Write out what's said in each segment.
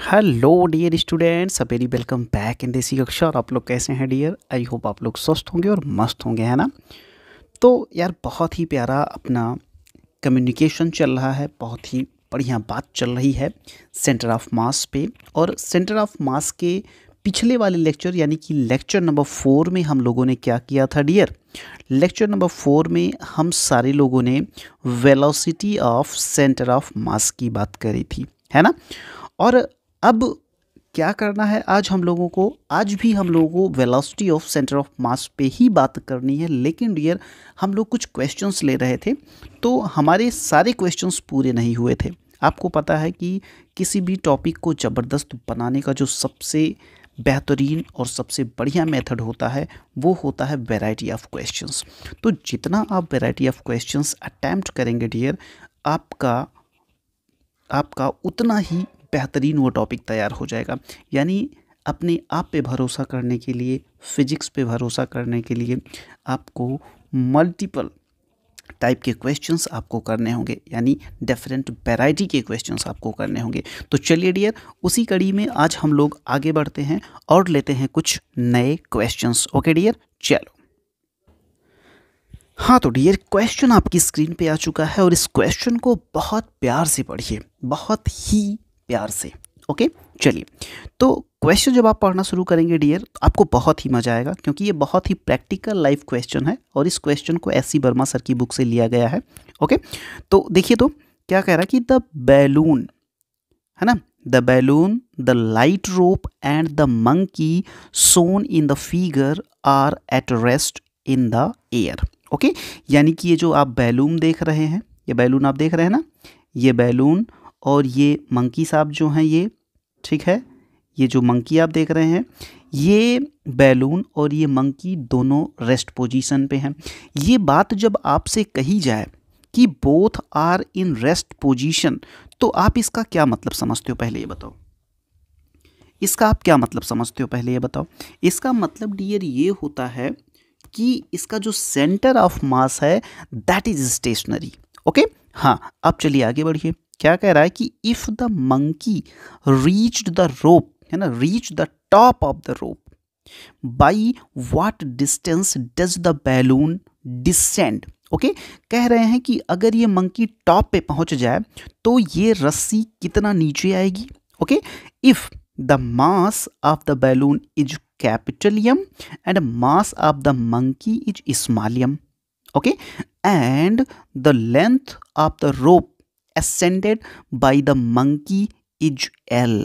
Hello dear students, very welcome back in Desi Kaksha. और आप लोग कैसे हैं डियर? आई होप आप लोग स्वस्थ होंगे और मस्त होंगे, है ना। तो यार बहुत ही प्यारा अपना कम्युनिकेशन चल रहा है, बहुत ही बढ़िया बात चल रही है सेंटर ऑफ मास पे। और सेंटर ऑफ मास के पिछले वाले लेक्चर यानी कि लेक्चर नंबर 4 में हम लोगों ने क्या किया था डियर? लेक्चर नंबर 4 में हम सारे लोगों ने वेलोसिटी ऑफ सेंटर ऑफ मास की बात करी थी, है ना। और अब क्या करना है आज हम लोगों को? आज भी हम लोगों को वेलोसिटी ऑफ सेंटर ऑफ मास पे ही बात करनी है। लेकिन डियर हम लोग कुछ क्वेश्चंस ले रहे थे, तो हमारे सारे क्वेश्चंस पूरे नहीं हुए थे। आपको पता है कि किसी भी टॉपिक को ज़बरदस्त बनाने का जो सबसे बेहतरीन और सबसे बढ़िया मेथड होता है वो होता है वैरायटी ऑफ क्वेश्चंस। तो जितना आप वैरायटी ऑफ क्वेश्चंस अटैम्प्ट करेंगे डियर, आपका आपका उतना ही बेहतरीन वो टॉपिक तैयार हो जाएगा। यानी अपने आप पे भरोसा करने के लिए, फिजिक्स पे भरोसा करने के लिए आपको मल्टीपल टाइप के क्वेश्चंस आपको करने होंगे, यानी डिफरेंट वैरायटी के क्वेश्चंस आपको करने होंगे। तो चलिए डियर, उसी कड़ी में आज हम लोग आगे बढ़ते हैं और लेते हैं कुछ नए क्वेश्चंस। ओके डियर, चलो। हाँ तो डियर, क्वेश्चन आपकी स्क्रीन पे आ चुका है और इस क्वेश्चन को बहुत प्यार से पढ़िए, बहुत ही प्यार से। ओके चलिए, तो क्वेश्चन जब आप पढ़ना शुरू करेंगे डियर तो आपको बहुत ही मज़ा आएगा, क्योंकि ये बहुत ही प्रैक्टिकल लाइफ क्वेश्चन है और इस क्वेश्चन को एस सी वर्मा सर की बुक से लिया गया है। ओके, तो देखिए तो क्या कह रहा है कि द बैलून, है ना, the balloon, the light rope and the monkey shown in the figure are at rest in the air. Okay, यानी कि ये जो आप बैलून देख रहे हैं, ये बैलून आप देख रहे हैं ना, ये बैलून और ये मंकी साहब जो हैं ये, ठीक है, ये जो मंकी आप देख रहे हैं, ये बैलून और ये मंकी दोनों रेस्ट पोजीशन पे हैं। ये बात जब आपसे कही जाए कि both are in rest position, तो आप इसका क्या मतलब समझते हो? पहले ये बताओ, इसका आप क्या मतलब समझते हो? पहले ये बताओ। इसका मतलब डियर ये होता है कि इसका जो सेंटर ऑफ मास है दैट इज स्टेशनरी। ओके, हाँ, अब चलिए आगे बढ़िए। क्या कह रहा है कि if the monkey reached the rope, है ना, reach the top of the rope, by what distance does the balloon descend. Okay, कह रहे हैं कि अगर ये मंकी टॉप पे पहुंच जाए तो ये रस्सी कितना नीचे आएगी। Okay, if the mass of the balloon is capital M and mass of the monkey is smallum. Okay, and the length of the rope ascended by the monkey is L.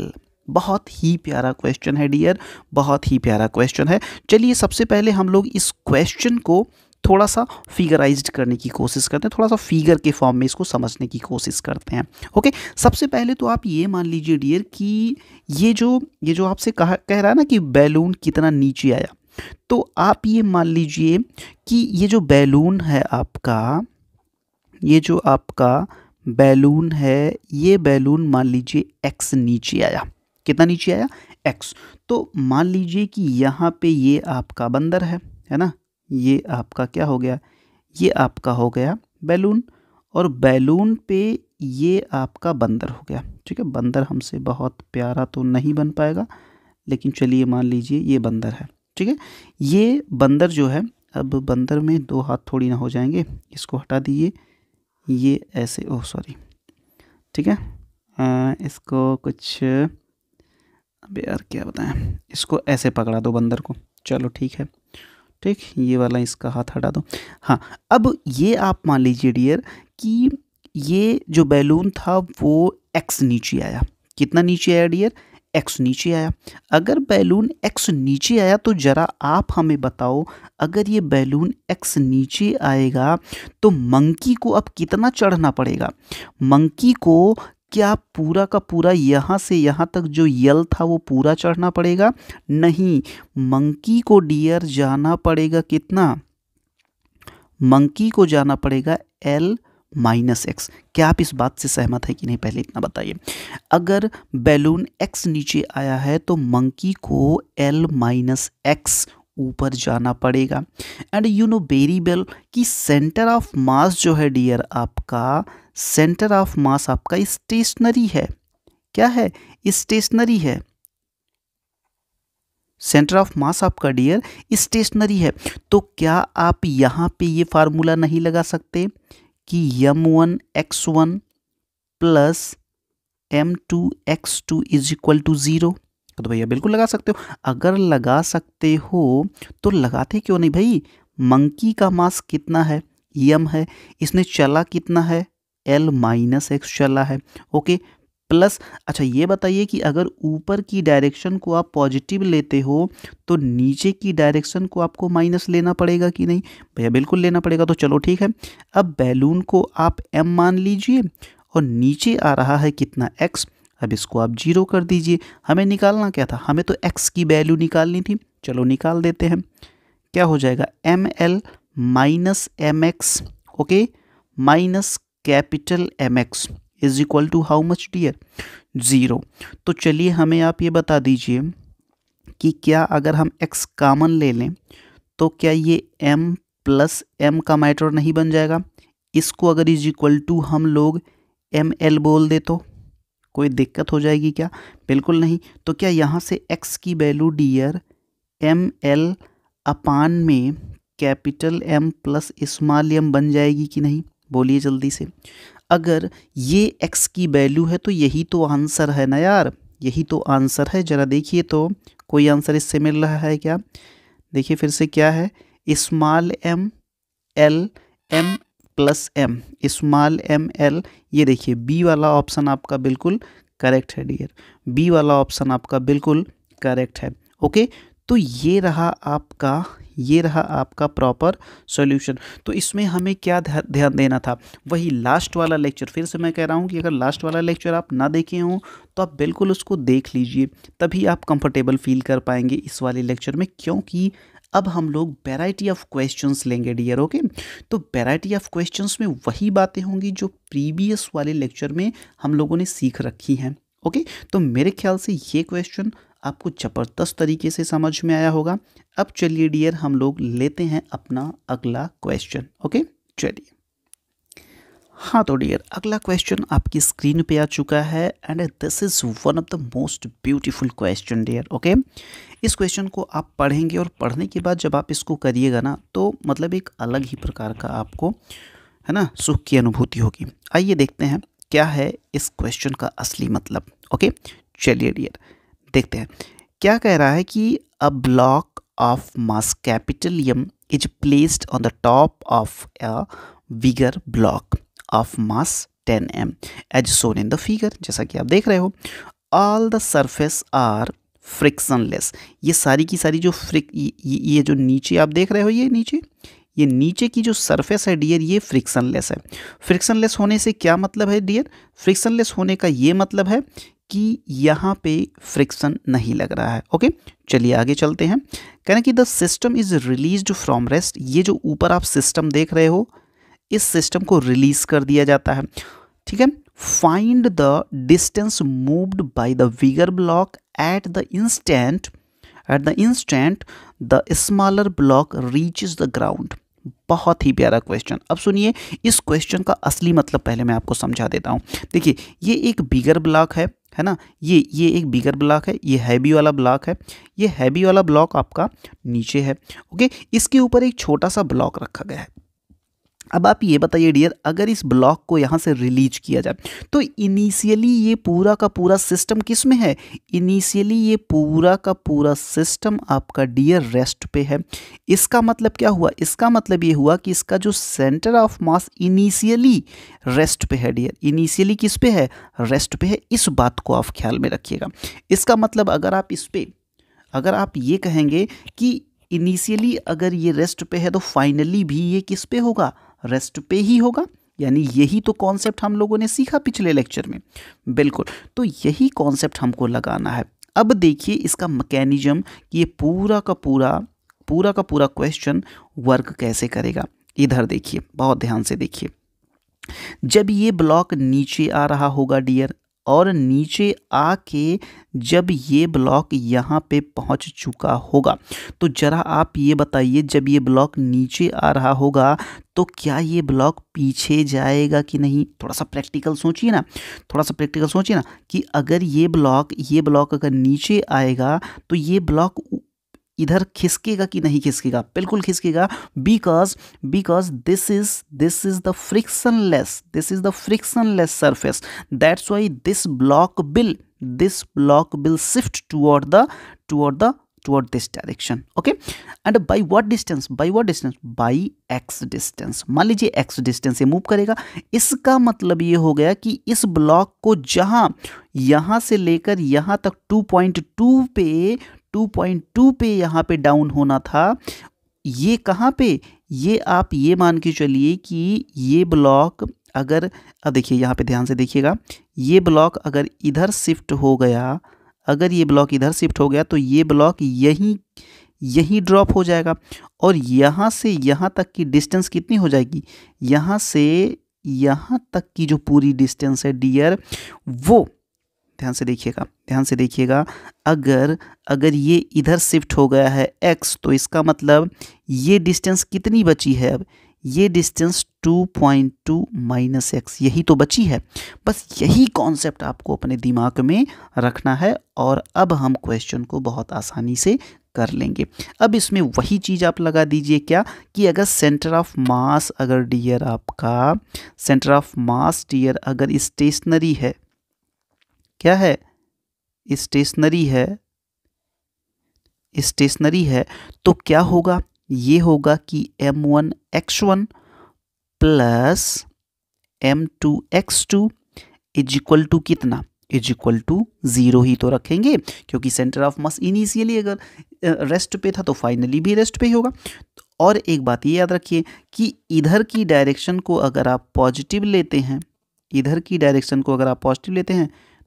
बहुत ही प्यारा क्वेश्चन है डियर, बहुत ही प्यारा question है। चलिए सबसे पहले हम लोग इस क्वेश्चन को थोड़ा सा फिगराइज्ड करने की कोशिश करते हैं, थोड़ा सा फिगर के फॉर्म में इसको समझने की कोशिश करते हैं। ओके, सबसे पहले तो आप ये मान लीजिए डियर कि ये जो आपसे कह रहा है ना कि बैलून कितना नीचे आया, तो आप ये मान लीजिए कि ये जो बैलून है आपका, ये जो आपका बैलून है, ये बैलून मान लीजिए x नीचे आया। कितना नीचे आया? x। तो मान लीजिए कि यहाँ पे ये आपका बंदर है ना, ये आपका क्या हो गया? ये आपका हो गया बैलून, और बैलून पे ये आपका बंदर हो गया। ठीक है, बंदर हमसे बहुत प्यारा तो नहीं बन पाएगा, लेकिन चलिए मान लीजिए ये बंदर है। ठीक है, ये बंदर जो है, अब बंदर में दो हाथ थोड़ी ना हो जाएंगे, इसको हटा दीजिए, ये ऐसे, ओह सॉरी, ठीक है, इसको कुछ, अब यार क्या बताएं, इसको ऐसे पकड़ा दो बंदर को, चलो ठीक है, ठीक, ये वाला इसका हाथ हटा दो। हाँ, अब ये आप मान लीजिए डियर कि ये जो बैलून था वो x नीचे आया। कितना नीचे आया डियर? x नीचे आया। अगर बैलून x नीचे आया तो ज़रा आप हमें बताओ, अगर ये बैलून x नीचे आएगा तो मंकी को अब कितना चढ़ना पड़ेगा? मंकी को क्या पूरा का पूरा यहाँ से यहाँ तक जो यल था वो पूरा चढ़ना पड़ेगा? नहीं, मंकी को डियर जाना पड़ेगा कितना? मंकी को जाना पड़ेगा L माइनस एक्स। क्या आप इस बात से सहमत है कि नहीं? पहले इतना बताइए। अगर बैलून x नीचे आया है तो मंकी को L माइनस एक्स ऊपर जाना पड़ेगा। And you know very well कि सेंटर ऑफ मास जो है डियर आपका, सेंटर ऑफ मास आपका स्टेशनरी है। क्या है? स्टेशनरी है, सेंटर ऑफ मास आपका डियर स्टेशनरी है। तो क्या आप यहाँ पे ये फार्मूला नहीं लगा सकते कि m1x1 plus m2x2 is equal to 0? तो भैया बिल्कुल लगा सकते हो। अगर लगा सकते हो तो लगाते क्यों नहीं भाई? मंकी का मास कितना है? m है, इसने चला कितना है? l माइनस एक्स चला है। ओके, प्लस अच्छा ये बताइए कि अगर ऊपर की डायरेक्शन को आप पॉजिटिव लेते हो तो नीचे की डायरेक्शन को आपको माइनस लेना पड़ेगा कि नहीं? भैया बिल्कुल लेना पड़ेगा। तो चलो ठीक है, अब बैलून को आप m मान लीजिए और नीचे आ रहा है कितना? x। अब इसको आप 0 कर दीजिए। हमें निकालना क्या था? हमें तो x की वैल्यू निकालनी थी। चलो निकाल देते हैं। क्या हो जाएगा? ml minus mx, okay, minus capital mx is equal to how much dear? 0। तो चलिए हमें आप ये बता दीजिए कि क्या अगर हम x कॉमन ले लें तो क्या ये m प्लस m का मैटर नहीं बन जाएगा? इसको अगर इज इक्वल टू हम लोग ml बोल दे तो कोई दिक्कत हो जाएगी क्या? बिल्कुल नहीं। तो क्या यहाँ से x की वैल्यू डियर ml अपान में capital M plus small m बन जाएगी कि नहीं? बोलिए जल्दी से। अगर ये x की वैल्यू है तो यही तो आंसर है ना यार, यही तो आंसर है। ज़रा देखिए तो कोई आंसर इससे मिल रहा है क्या? देखिए फिर से क्या है? Small m l m plus m, small m l। ये देखिए बी वाला ऑप्शन आपका बिल्कुल करेक्ट है डियर, बी वाला ऑप्शन आपका बिल्कुल करेक्ट है। ओके, तो ये रहा आपका प्रॉपर सॉल्यूशन। तो इसमें हमें क्या ध्यान देना था? वही लास्ट वाला लेक्चर। फिर से मैं कह रहा हूँ कि अगर लास्ट वाला लेक्चर आप ना देखे हों तो आप बिल्कुल उसको देख लीजिए, तभी आप कंफर्टेबल फील कर पाएंगे इस वाले लेक्चर में, क्योंकि अब हम लोग वैरायटी ऑफ क्वेश्चंस लेंगे डियर। ओके, तो वैरायटी ऑफ क्वेश्चंस में वही बातें होंगी जो प्रीवियस वाले लेक्चर में हम लोगों ने सीख रखी हैं। ओके, तो मेरे ख्याल से ये क्वेश्चन आपको ज़बरदस्त तरीके से समझ में आया होगा। अब चलिए डियर हम लोग लेते हैं अपना अगला क्वेश्चन। ओके चलिए, हाँ तो डियर अगला क्वेश्चन आपकी स्क्रीन पे आ चुका है and this is one of the most beautiful question dear. Okay, इस क्वेश्चन को आप पढ़ेंगे और पढ़ने के बाद जब आप इसको करिएगा ना तो मतलब एक अलग ही प्रकार का आपको है ना सुख की अनुभूति होगी। आइए देखते हैं क्या है इस क्वेश्चन का असली मतलब। ओके चलिए डियर देखते हैं क्या कह रहा है कि a block of mass capital M is placed on the top of a bigger block of mass 10m as shown in the figure. जैसा कि आप देख रहे हो, all the surface are frictionless. ये सारी की सारी जो ये जो नीचे आप देख रहे हो, ये नीचे की जो सरफेस है डियर ये फ्रिक्शनलेस है। फ्रिक्शनलेस होने से क्या मतलब है डियर? फ्रिक्शनलेस होने का ये मतलब है कि यहाँ पे फ्रिक्शन नहीं लग रहा है। ओके चलिए आगे चलते हैं। कहना कि the system is released from rest. ये जो ऊपर आप सिस्टम देख रहे हो, इस सिस्टम को रिलीज कर दिया जाता है। ठीक है, find the distance moved by the bigger block at the instant the smaller block reaches the ground. बहुत ही प्यारा क्वेश्चन। अब सुनिए, इस क्वेश्चन का असली मतलब पहले मैं आपको समझा देता हूँ। देखिए ये एक बिगर ब्लॉक है ना, ये एक बिगर ब्लॉक है, ये हैवी वाला ब्लॉक है, ये हैवी वाला ब्लॉक आपका नीचे है। ओके, इसके ऊपर एक छोटा सा ब्लॉक रखा गया है। अब आप ये बताइए डियर, अगर इस ब्लॉक को यहाँ से रिलीज किया जाए तो इनिशियली ये पूरा का पूरा सिस्टम किस में है? इनिशियली ये पूरा का पूरा सिस्टम आपका डियर रेस्ट पे है। इसका मतलब क्या हुआ? इसका मतलब ये हुआ कि इसका जो centre of mass initially rest पे है डियर। इनिशियली किस पे है? रेस्ट पे है। इस बात को आप ख्याल में रखिएगा। इसका मतलब अगर आप ये कहेंगे कि इनिशियली अगर ये रेस्ट पे है तो फाइनली भी ये किस पे होगा? रेस्ट पे ही होगा। यानी यही तो कॉन्सेप्ट हम लोगों ने सीखा पिछले लेक्चर में। बिल्कुल, तो यही कॉन्सेप्ट हमको लगाना है। अब देखिए इसका मैकेनिज्म कि ये पूरा का पूरा क्वेश्चन वर्क कैसे करेगा। इधर देखिए, बहुत ध्यान से देखिए। जब ये ब्लॉक नीचे आ रहा होगा डियर और नीचे आके जब ये ब्लॉक यहाँ पे पहुँच चुका होगा, तो ज़रा आप ये बताइए, जब ये ब्लॉक नीचे आ रहा होगा तो क्या ये ब्लॉक पीछे जाएगा कि नहीं? थोड़ा सा प्रैक्टिकल सोचिए ना, थोड़ा सा प्रैक्टिकल सोचिए ना कि अगर ये ब्लॉक अगर नीचे आएगा तो ये ब्लॉक इधर खिसकेगा कि नहीं खिसकेगा? बिल्कुल खिसकेगा, because this is the frictionless surface, that's why this block will shift toward this direction. Okay, and by what distance? By x distance. मान लीजिए x distance से मूव करेगा, इसका मतलब ये हो गया कि इस ब्लॉक को जहां यहां से लेकर यहां तक 2.2 पे यहाँ पे डाउन होना था, ये कहाँ पे, ये आप ये मान के चलिए कि ये ब्लॉक अगर, अब देखिए यहाँ पे ध्यान से देखिएगा, ये ब्लॉक अगर इधर शिफ्ट हो गया, तो ये ब्लॉक यहीं ड्रॉप हो जाएगा और यहाँ से यहाँ तक की डिस्टेंस कितनी हो जाएगी? यहाँ से यहाँ तक की जो पूरी डिस्टेंस है डियर, वो ध्यान से देखिएगा, अगर ये इधर शिफ्ट हो गया है x, तो इसका मतलब ये डिस्टेंस कितनी बची है? अब ये डिस्टेंस 2.2 माइनस एक्स, यही तो बची है। बस यही कॉन्सेप्ट आपको अपने दिमाग में रखना है और अब हम क्वेश्चन को बहुत आसानी से कर लेंगे। अब इसमें वही चीज़ आप लगा दीजिए क्या, कि अगर सेंटर ऑफ मास अगर डियर आपका अगर स्टेशनरी है, क्या है? स्टेशनरी है, तो क्या होगा? ये होगा कि m1 x1 plus m2 x2 is equal to कितना? इज इक्वल टू 0 ही तो रखेंगे, क्योंकि सेंटर ऑफ मास इनिशियली अगर रेस्ट पे था तो फाइनली भी रेस्ट पे ही होगा। और एक बात ये याद रखिए कि इधर की डायरेक्शन को अगर आप पॉजिटिव लेते हैं,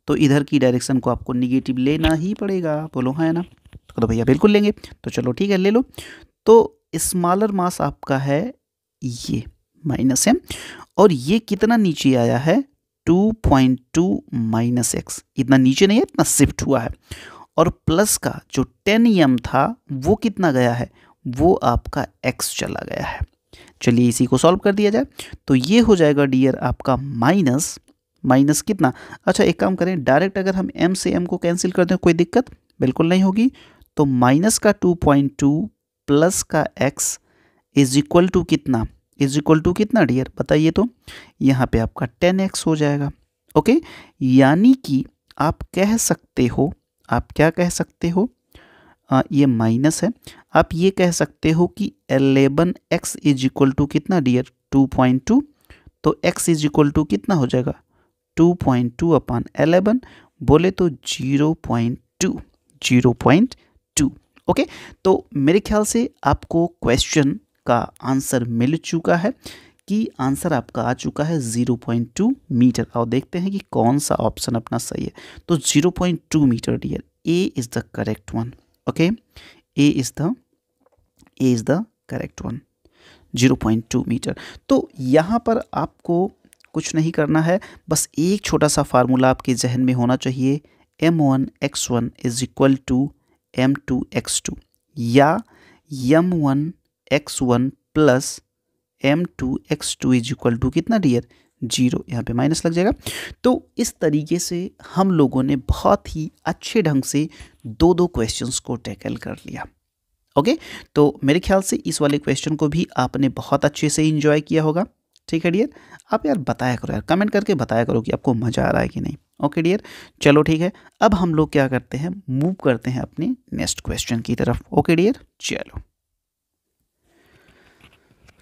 तो इधर की डायरेक्शन को आपको निगेटिव लेना ही पड़ेगा। बोलो हाँ ना? तो भैया बिल्कुल लेंगे, तो चलो ठीक है ले लो। तो स्मॉलर मास आपका है ये माइनस m, और ये कितना नीचे आया है? 2.2 माइनस एक्स, इतना नीचे नहीं है, इतना शिफ्ट हुआ है। और प्लस का जो 10m था वो कितना गया है? वो आपका x चला गया है। चलिए इसी को सॉल्व कर दिया जाए, तो ये हो जाएगा डियर आपका माइनस कितना? अच्छा एक काम करें, डायरेक्ट अगर हम m से m को कैंसिल कर दें कोई दिक्कत बिल्कुल नहीं होगी, तो माइनस का 2.2 प्लस का x इज इक्वल टू कितना? डियर बताइए तो? यहाँ पे आपका 10x हो जाएगा। ओके, यानी कि आप कह सकते हो, ये माइनस है, आप ये कह सकते हो कि 11x इज इक्वल टू कितना डियर? 2.2, तो x इज इक्वल टू कितना हो जाएगा? 2.2 अपॉन 11, बोले तो 0.2। ओके, तो मेरे ख्याल से आपको क्वेश्चन का आंसर मिल चुका है, कि आंसर आपका आ चुका है 0.2 मीटर। और देखते हैं कि कौन सा ऑप्शन अपना सही है। तो 0.2 metre dear, A is the correct one. Okay, A is the correct one, 0.2 metre. तो यहाँ पर आपको कुछ नहीं करना है, बस एक छोटा सा फार्मूला आपके जहन में होना चाहिए, m1 x1 is equal to m2 x2, या m1 x1 plus m2 x2 is equal to कितना डियर? 0। यहाँ पे माइनस लग जाएगा। तो इस तरीके से हम लोगों ने बहुत ही अच्छे ढंग से दो क्वेश्चंस को टैकल कर लिया। ओके, तो मेरे ख्याल से इस वाले क्वेश्चन को भी आपने बहुत अच्छे से एंजॉय किया होगा। ठीक है डियर, आप यार बताया करो, यार कमेंट करके बताया करो कि आपको मज़ा आ रहा है कि नहीं। ओके डियर, चलो ठीक है, अब हम लोग क्या करते हैं, मूव करते हैं अपने नेक्स्ट क्वेश्चन की तरफ। ओके डियर, चलो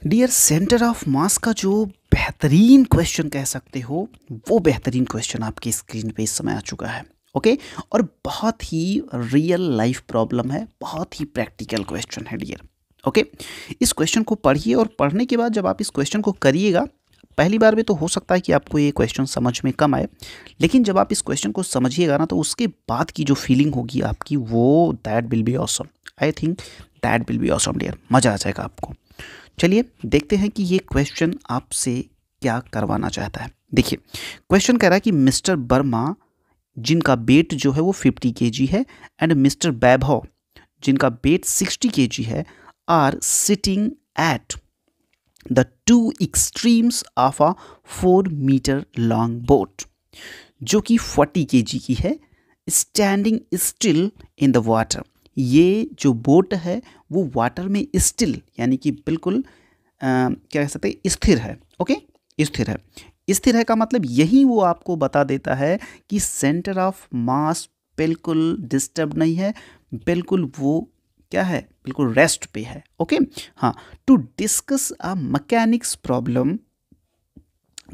डियर, सेंटर ऑफ मास का जो बेहतरीन क्वेश्चन कह सकते हो, वो बेहतरीन क्वेश्चन आपकी स्क्रीन पे इस समय आ चुका है। ओके, और बहुत ही रियल लाइफ प्रॉब्लम है, बहुत ही प्रैक्टिकल क्वेश्चन है डियर। ओके, इस क्वेश्चन को पढ़िए और पढ़ने के बाद जब आप इस क्वेश्चन को करिएगा, पहली बार में तो हो सकता है कि आपको ये क्वेश्चन समझ में कम आए, लेकिन जब आप इस क्वेश्चन को समझिएगा ना, तो उसके बाद की जो फीलिंग होगी आपकी, वो that will be awesome. I think that will be awesome dear, मज़ा आ जाएगा आपको। चलिए देखते हैं कि ये क्वेश्चन आपसे क्या करवाना चाहता है। देखिए, क्वेश्चन कह रहा है कि मिस्टर वर्मा जिनका वेट जो है वो 50 kg है, एंड मिस्टर वैभव जिनका वेट 60 kg है, are sitting at the two extremes of a 4 metre long boat जो कि 40 kg की है, standing still in the water. ये जो बोट है वो वाटर में स्टिल यानी कि बिल्कुल क्या कह सकते हैं, स्थिर है। ओके, स्थिर है। स्थिर है का मतलब यही वो आपको बता देता है कि सेंटर ऑफ मास बिल्कुल डिस्टर्ब नहीं है, बिल्कुल वो क्या है, बिल्कुल रेस्ट पे है। ओके, हाँ। To discuss a mechanics problem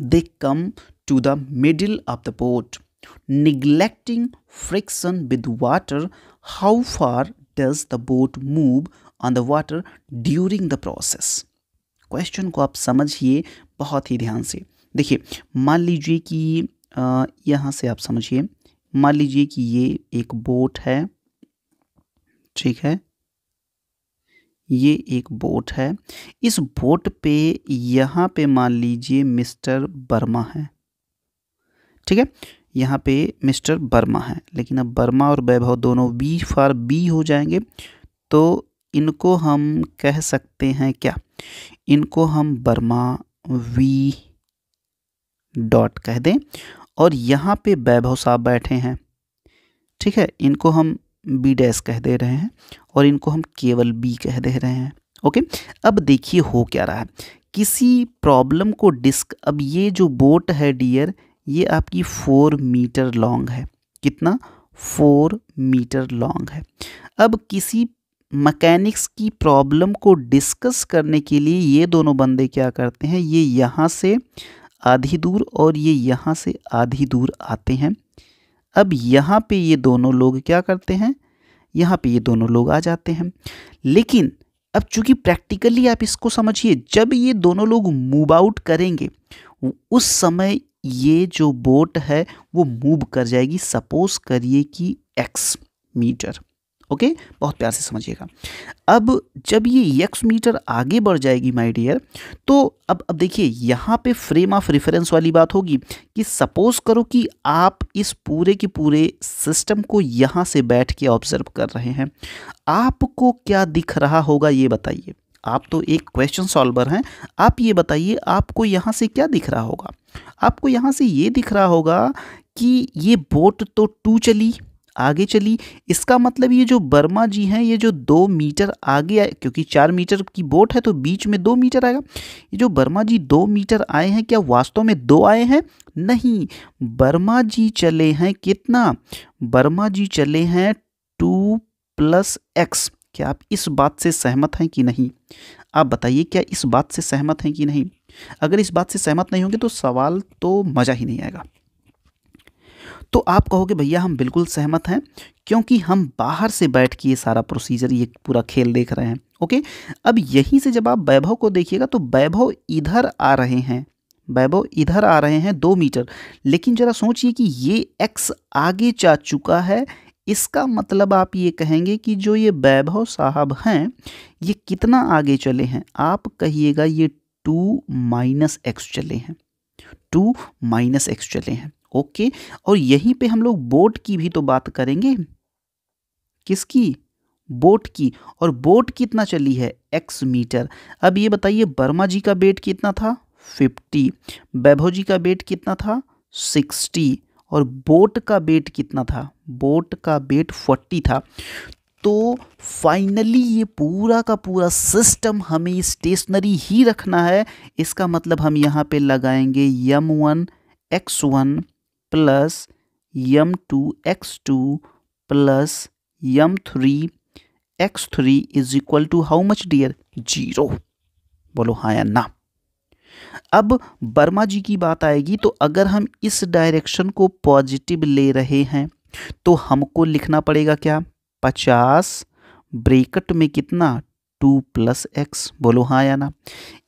they come to the middle of the boat, neglecting friction with water. How far does the boat move on the water during the process? Question को आप समझिए बहुत ही ध्यान से। देखिए, मान लीजिए कि यहाँ से आप समझिए, मान लीजिए कि ये एक बोट है, ठीक है, ये एक बोट है। इस बोट पे यहाँ पे मान लीजिए मिस्टर वर्मा है, ठीक है, यहाँ पे मिस्टर वर्मा है। लेकिन अब वर्मा और वैभव दोनों बी फॉर बी हो जाएंगे, तो इनको हम कह सकते हैं क्या, इनको हम वर्मा वी डॉट कह दें, और यहाँ पे वैभव साहब बैठे हैं, ठीक है, इनको हम बी डैश कह दे रहे हैं, और इनको हम केवल बी कह दे रहे हैं। ओके, अब देखिए हो क्या रहा है, किसी प्रॉब्लम को अब ये जो बोट है डियर, ये आपकी 4 मीटर लॉन्ग है। कितना? 4 मीटर लॉन्ग है। अब किसी मैकेनिक्स की प्रॉब्लम को डिस्कस करने के लिए ये दोनों बंदे क्या करते हैं, ये यहाँ से आधी दूर और ये यहाँ से आधी दूर आते हैं। अब यहाँ पे ये दोनों लोग क्या करते हैं, यहाँ पे ये दोनों लोग आ जाते हैं। लेकिन अब चूंकि प्रैक्टिकली आप इसको समझिए, जब ये दोनों लोग मूव आउट करेंगे उस समय ये जो बोट है वो मूव कर जाएगी, सपोज करिए कि x मीटर। ओके, बहुत प्यार से समझिएगा। अब जब ये x मीटर आगे बढ़ जाएगी माय डियर, तो अब देखिए यहाँ पे फ्रेम ऑफ रेफरेंस वाली बात होगी कि सपोज करो कि आप इस पूरे के पूरे सिस्टम को यहाँ से बैठ के ऑब्जर्व कर रहे हैं, आपको क्या दिख रहा होगा ये बताइए। आप तो एक क्वेश्चन सॉल्वर हैं, आप ये बताइए आपको यहाँ से क्या दिख रहा होगा। आपको यहाँ से ये दिख रहा होगा कि ये बोट तो 2 चली, आगे चली, इसका मतलब ये जो वर्मा जी हैं ये जो 2 मीटर आगे आए, क्योंकि 4 मीटर की बोट है तो बीच में 2 मीटर आएगा। ये जो वर्मा जी 2 मीटर आए हैं, क्या वास्तव में 2 आए हैं? नहीं, वर्मा जी चले हैं कितना, वर्मा जी चले हैं 2 + x। क्या आप इस बात से सहमत हैं कि नहीं? आप बताइए, क्या इस बात से सहमत हैं कि नहीं? अगर इस बात से सहमत नहीं होंगे तो सवाल तो मज़ा ही नहीं आएगा। तो आप कहोगे भैया हम बिल्कुल सहमत हैं, क्योंकि हम बाहर से बैठ के ये सारा प्रोसीजर, ये पूरा खेल देख रहे हैं। ओके, अब यहीं से जब आप वैभव को देखिएगा तो वैभव इधर आ रहे हैं, वैभव इधर आ रहे हैं 2 मीटर। लेकिन ज़रा सोचिए कि ये x आगे जा चुका है, इसका मतलब आप ये कहेंगे कि जो ये वैभव साहब हैं ये कितना आगे चले हैं? आप कहिएगा ये 2 - x चले हैं, 2 - x चले हैं। ओके, और यहीं पे हम लोग बोट की भी तो बात करेंगे। किसकी? बोट की। और बोट कितना चली है? x metre. अब ये बताइए वर्मा जी का वेट कितना था? 50। वैभव जी का वेट कितना था? 60। और बोट का वेट कितना था? बोट का वेट 40 था। तो फाइनली ये पूरा का पूरा सिस्टम हमें स्टेशनरी ही रखना है। इसका मतलब हम यहाँ पे लगाएंगे m1 x1 plus m2 x2 plus m3 x3 is equal to how much dear? 0। बोलो हाँ या ना। अब वर्मा जी की बात आएगी तो अगर हम इस डायरेक्शन को पॉजिटिव ले रहे हैं तो हमको लिखना पड़ेगा क्या? 50 ब्रैकेट में कितना? 2 + x। बोलो हाँ या ना।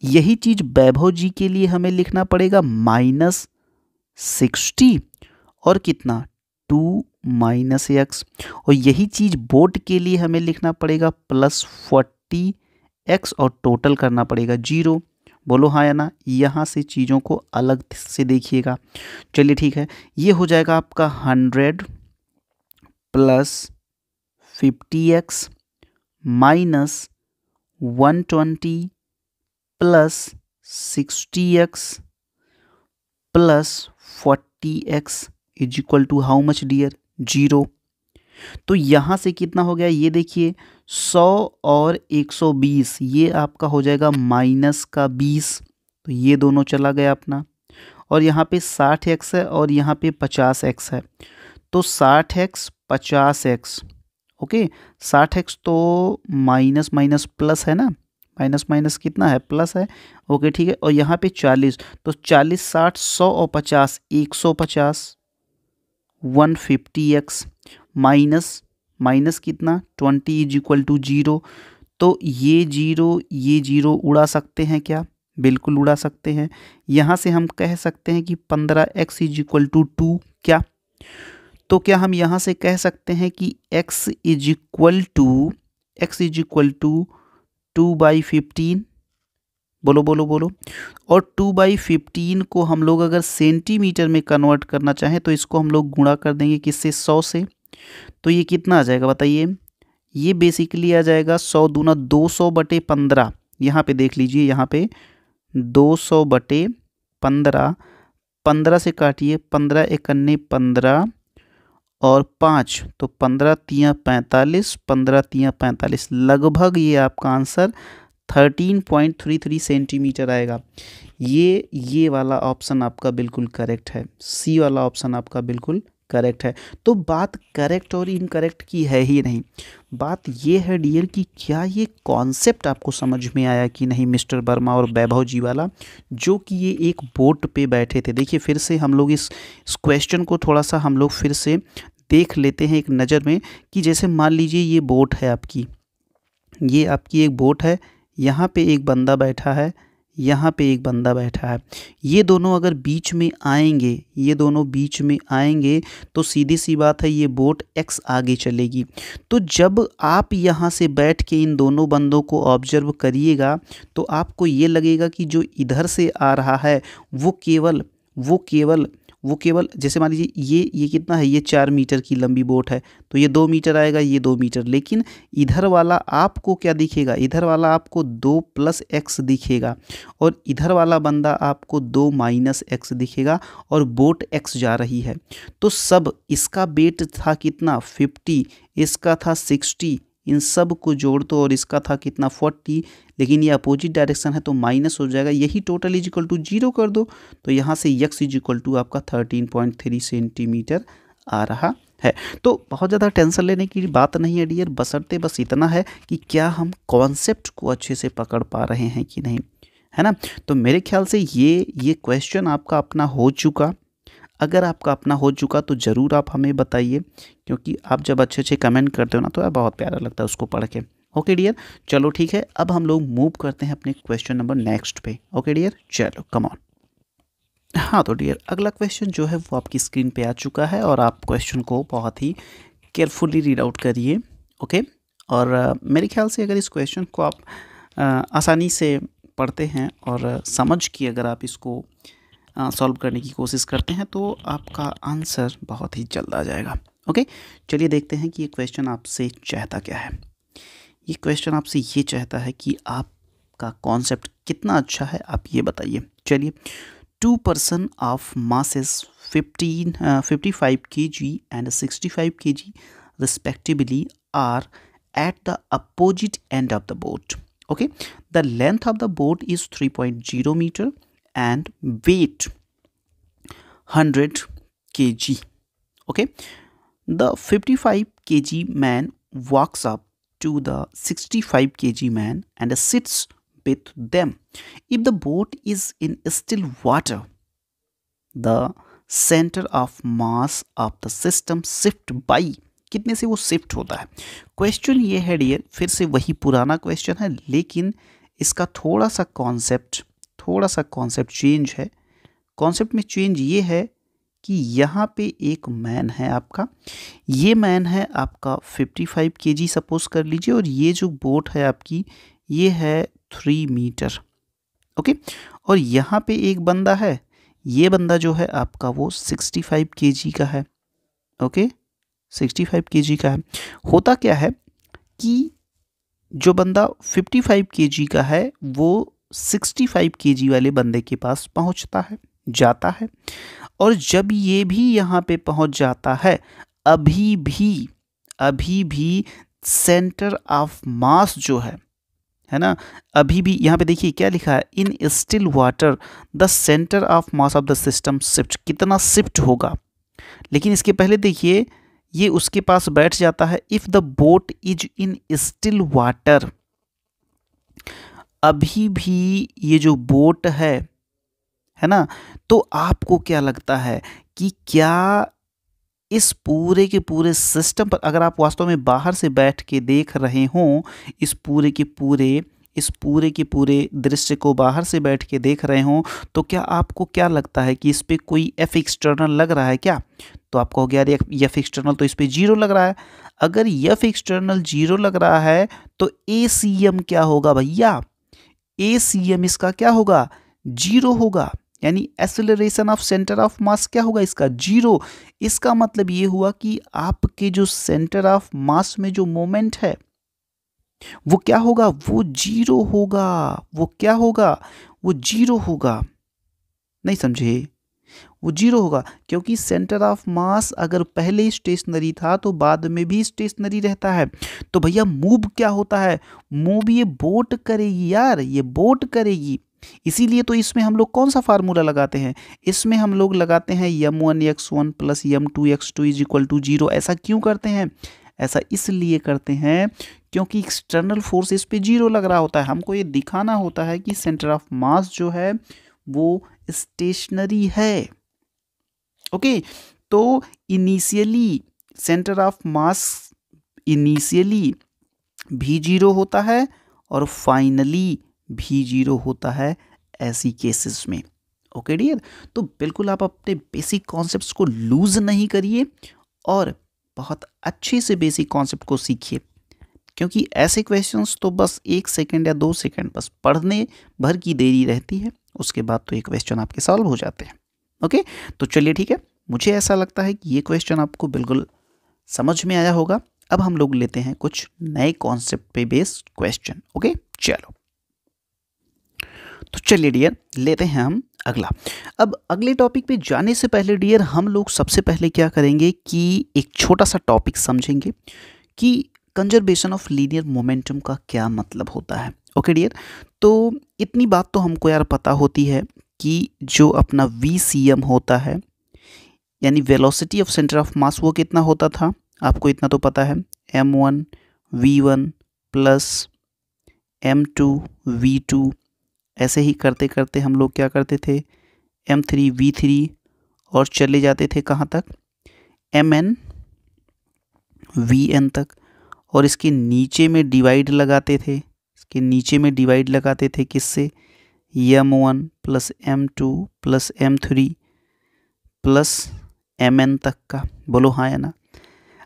यही चीज वैभव जी के लिए हमें लिखना पड़ेगा -60 और कितना? 2 - x। और यही चीज बोट के लिए हमें लिखना पड़ेगा +40x और टोटल करना पड़ेगा 0। बोलो हाँ या ना। यहाँ से चीज़ों को अलग से देखिएगा। चलिए ठीक है, ये हो जाएगा आपका 100 plus 50x minus 120 plus 60x plus 40x is equal to how much dear? 0। तो यहाँ से कितना हो गया ये देखिए, 100 और 120, ये आपका हो जाएगा माइनस का 20, तो ये दोनों चला गया अपना। और यहाँ पे 60x है और यहाँ पे 50x है, तो 60x 50x, ओके। 60x तो माइनस माइनस प्लस है ना, माइनस माइनस कितना है? प्लस है, ओके ठीक है। और यहाँ पे 40, तो 40 60 100 और 50 150 150x माइनस माइनस कितना? 20 इज इक्वल टू 0। तो ये जीरो उड़ा सकते हैं क्या? बिल्कुल उड़ा सकते हैं। यहाँ से हम कह सकते हैं कि 15x इज इक्वल टू 2 क्या? तो क्या हम यहाँ से कह सकते हैं कि x इज इक्वल टू 2/15? बोलो बोलो बोलो। और 2/15 को हम लोग अगर सेंटीमीटर में कन्वर्ट करना चाहें तो इसको हम लोग गुणा कर देंगे किससे? 100 से। तो ये कितना आ जाएगा बताइए? ये बेसिकली आ जाएगा 100 दूना 200/15। यहाँ पे देख लीजिए, यहाँ पे 200/15, 15 से काटिए, 15 एकन्ने 15 और 5, तो 15 तियाँ 45, 15 तियाँ 45, लगभग ये आपका आंसर 13.33 सेंटीमीटर आएगा। ये वाला ऑप्शन आपका बिल्कुल करेक्ट है, सी वाला ऑप्शन आपका बिल्कुल करेक्ट है। तो बात करेक्ट और इनकरेक्ट की है ही नहीं, बात ये है डियर कि क्या ये कॉन्सेप्ट आपको समझ में आया कि नहीं मिस्टर वर्मा और वैभव जी वाला, जो कि ये एक बोट पे बैठे थे। देखिए फिर से हम लोग इस क्वेश्चन को थोड़ा सा हम लोग फिर से देख लेते हैं एक नज़र में, कि जैसे मान लीजिए ये बोट है आपकी, ये आपकी एक बोट है, यहाँ पे एक बंदा बैठा है, यहाँ पे एक बंदा बैठा है। ये दोनों अगर बीच में आएंगे, ये दोनों बीच में आएंगे तो सीधी सी बात है ये बोट x आगे चलेगी। तो जब आप यहाँ से बैठ के इन दोनों बंदों को ऑब्जर्व करिएगा तो आपको ये लगेगा कि जो इधर से आ रहा है वो केवल जैसे मान लीजिए ये कितना है? ये 4 मीटर की लंबी बोट है, तो ये 2 मीटर आएगा, ये 2 मीटर। लेकिन इधर वाला आपको क्या दिखेगा? इधर वाला आपको 2 + x दिखेगा, और इधर वाला बंदा आपको 2 - x दिखेगा, और बोट x जा रही है। तो सब इसका वेट था कितना? 50, इसका था 60, इन सब को जोड़ दो और इसका था कितना? 40, लेकिन ये अपोजिट डायरेक्शन है तो माइनस हो जाएगा, यही टोटल इज इक्वल टू 0 कर दो, तो यहाँ से x इज इक्वल टू आपका 13.3 सेंटीमीटर आ रहा है। तो बहुत ज़्यादा टेंशन लेने की बात नहीं है डियर, बशर्ते बस इतना है कि क्या हम कॉन्सेप्ट को अच्छे से पकड़ पा रहे हैं कि नहीं, है ना। तो मेरे ख्याल से ये क्वेश्चन आपका अपना हो चुका। अगर आपका अपना हो चुका तो ज़रूर आप हमें बताइए, क्योंकि आप जब अच्छे अच्छे कमेंट करते हो ना तो यार बहुत प्यारा लगता है उसको पढ़ के। ओके डियर, चलो ठीक है, अब हम लोग मूव करते हैं अपने क्वेश्चन नंबर नेक्स्ट पे। ओके डियर, चलो कम ऑन। हाँ तो डियर, अगला क्वेश्चन जो है वो आपकी स्क्रीन पे आ चुका है, और आप क्वेश्चन को बहुत ही केयरफुली रीड आउट करिए। ओके, और मेरे ख्याल से अगर इस क्वेश्चन को आप आसानी से पढ़ते हैं और समझ के अगर आप इसको सॉल्व करने की कोशिश करते हैं तो आपका आंसर बहुत ही जल्द आ जाएगा। ओके, चलिए देखते हैं कि ये क्वेश्चन आपसे चाहता क्या है। ये क्वेश्चन आपसे ये चाहता है कि आपका कॉन्सेप्ट कितना अच्छा है, आप ये बताइए। चलिए, 2 person of masses 55 kg and 65 kg respectively are at the opposite end of the boat. Okay, the length of the boat is 3.0 meter and weight 100 kg. Okay, the 55 kg man walks up to the 65 kg man and sits with them. If the boat is in still water, the center of mass of the system shift by कितने से वो shift होता है। Question ये है dear, फिर से वही पुराना क्वेश्चन है, लेकिन इसका थोड़ा सा कॉन्सेप्ट चेंज है। कॉन्सेप्ट में चेंज ये है कि यहाँ पे एक मैन है आपका, ये मैन है आपका 55 kg सपोज कर लीजिए, और ये जो बोट है आपकी ये है 3 मीटर। ओके, और यहाँ पे एक बंदा है, ये बंदा जो है आपका वो 65 kg का है। ओके, 65 केजी का है। होता क्या है कि जो बंदा 55 केजी का है वो 65 केजी वाले बंदे के पास पहुंचता है, जाता है, और जब ये भी यहाँ पे पहुंच जाता है, अभी भी सेंटर ऑफ मास जो है ना, अभी भी यहाँ पे देखिए क्या लिखा है, in still water the centre of mass of the system shift, कितना शिफ्ट होगा। लेकिन इसके पहले देखिए ये उसके पास बैठ जाता है, if the boat is in still water, अभी भी ये जो बोट है ना, तो आपको क्या लगता है कि क्या इस पूरे के पूरे सिस्टम पर, अगर आप वास्तव में बाहर से बैठ के देख रहे हों, इस पूरे के पूरे दृश्य को बाहर से बैठ के देख रहे हों, तो क्या आपको क्या लगता है कि इस पे कोई एफ एक्सटर्नल लग रहा है क्या? तो आपको हो गया यार एफ एक्सटर्नल तो इस पे जीरो लग रहा है। अगर एफ एक्सटर्नल जीरो लग रहा है तो ए सी एम क्या होगा भैया? ए सी एम इसका क्या होगा? जीरो होगा। यानी एक्सेलरेशन ऑफ सेंटर ऑफ मास क्या होगा इसका? जीरो। इसका मतलब ये हुआ कि आपके जो सेंटर ऑफ मास में जो मोमेंट है वो क्या होगा? वो जीरो होगा। वो क्या होगा? वो जीरो होगा। नहीं समझे? वो जीरो होगा, क्योंकि सेंटर ऑफ मास अगर पहले स्टेशनरी था तो बाद में भी स्टेशनरी रहता है। तो भैया मूव क्या होता है? मूव ये बोट करेगी यार, ये बोट करेगी। इसीलिए तो इसमें हम लोग कौन सा फार्मूला लगाते हैं? इसमें हम लोग लगाते हैं m1x1 plus m2x2 is equal to zero. ऐसा क्यों करते हैं? ऐसा इसलिए करते हैं क्योंकि एक्सटर्नल फोर्स इस पे जीरो लग रहा होता है। हमको ये दिखाना होता है कि सेंटर ऑफ मास जो है वो स्टेशनरी है। ओके, तो initially centre of mass initially भी जीरो होता है और फाइनली भी जीरो होता है ऐसी केसेस में। ओके डियर, तो बिल्कुल आप अपने बेसिक कॉन्सेप्ट्स को लूज नहीं करिए और बहुत अच्छे से बेसिक कॉन्सेप्ट को सीखिए, क्योंकि ऐसे क्वेश्चंस तो बस 1 सेकंड या 2 सेकंड बस पढ़ने भर की देरी रहती है, उसके बाद तो ये क्वेश्चन आपके सॉल्व हो जाते हैं। ओके, तो चलिए ठीक है, मुझे ऐसा लगता है कि ये क्वेश्चन आपको बिल्कुल समझ में आया होगा। अब हम लोग लेते हैं कुछ नए कॉन्सेप्ट पे बेस्ड क्वेश्चन। ओके चलो, तो चलिए डियर लेते हैं हम अगला। अब अगले टॉपिक पे जाने से पहले डियर हम लोग सबसे पहले क्या करेंगे कि एक छोटा सा टॉपिक समझेंगे कि कंजर्वेशन ऑफ लीनियर मोमेंटम का क्या मतलब होता है। ओके डियर, तो इतनी बात तो हमको यार पता होती है कि जो अपना VCM होता है, यानी वेलोसिटी ऑफ सेंटर ऑफ मास, वो कितना होता था आपको इतना तो पता है, m1 v1 plus m2 v2। ऐसे ही करते करते हम लोग क्या करते थे, m3 v3 और चले जाते थे कहाँ तक, mn vn तक। और इसके नीचे में डिवाइड लगाते थे, इसके नीचे में डिवाइड लगाते थे किससे, m1 plus m2 plus m3 plus mn तक का। बोलो हाँ या ना?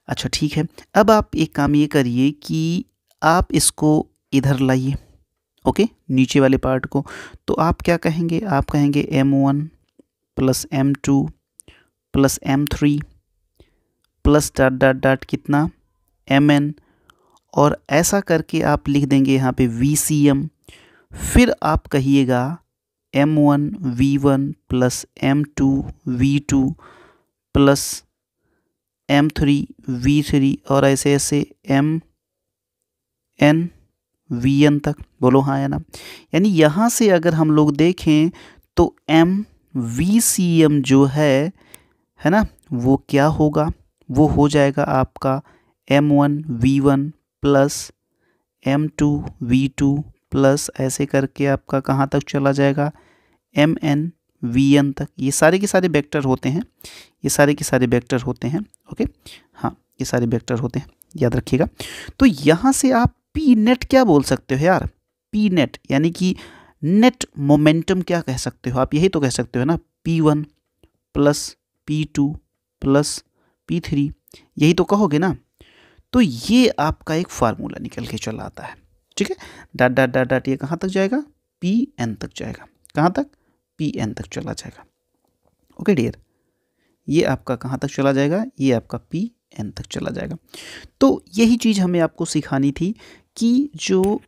अच्छा ठीक है, अब आप एक काम ये करिए कि आप इसको इधर लाइए, ओके, नीचे वाले पार्ट को। तो आप क्या कहेंगे, आप कहेंगे m1 plus m2 plus m3 plus dot dot dot कितना, mn, और ऐसा करके आप लिख देंगे यहाँ पे VCM। फिर आप कहिएगा m1 v1 plus m2 v2 plus m3 v3 और ऐसे ऐसे mn vn तक। बोलो हाँ या ना? यानी यहाँ से अगर हम लोग देखें तो VCM जो है ना, वो क्या होगा, वो हो जाएगा आपका m1 v1 plus m2 v2 plus ऐसे करके आपका कहाँ तक चला जाएगा, mn vn तक। ये सारे के सारे वेक्टर होते हैं, ये सारे के सारे वेक्टर होते हैं। ओके हाँ, ये सारे वेक्टर होते हैं, याद रखिएगा। तो यहाँ से आप पी नेट क्या बोल सकते हो यार, पी नेट यानी कि नेट मोमेंटम क्या कह सकते हो आप, यही तो कह सकते हो ना, P1 plus P2 plus P3, यही तो कहोगे ना। तो ये आपका एक फार्मूला निकल के चला आता है, ठीक है। डॉट डॉट डॉट डॉट ये कहाँ तक जाएगा, Pn तक जाएगा। कहाँ तक, Pn तक चला जाएगा। ओके डियर, ये आपका कहाँ तक चला जाएगा, ये आपका n तक चला जाएगा। तो यही चीज़ हमें आपको सिखानी थी कि जो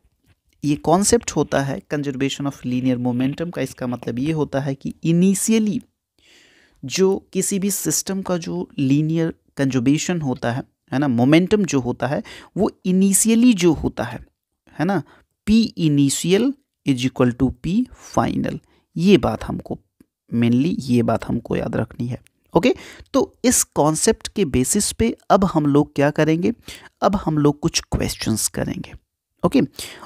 ये कॉन्सेप्ट होता है कंजर्वेशन ऑफ लीनियर मोमेंटम का, इसका मतलब ये होता है कि इनिशियली जो किसी भी सिस्टम का जो लीनियर कंजर्वेशन होता है ना, मोमेंटम जो होता है वो इनिशियली जो होता है ना, P initial is equal to P final. ये बात हमको मेनली याद रखनी है। ओके, तो इस कॉन्सेप्ट के बेसिस पे अब हम लोग क्या करेंगे, अब हम लोग कुछ क्वेश्चंस करेंगे। ओके,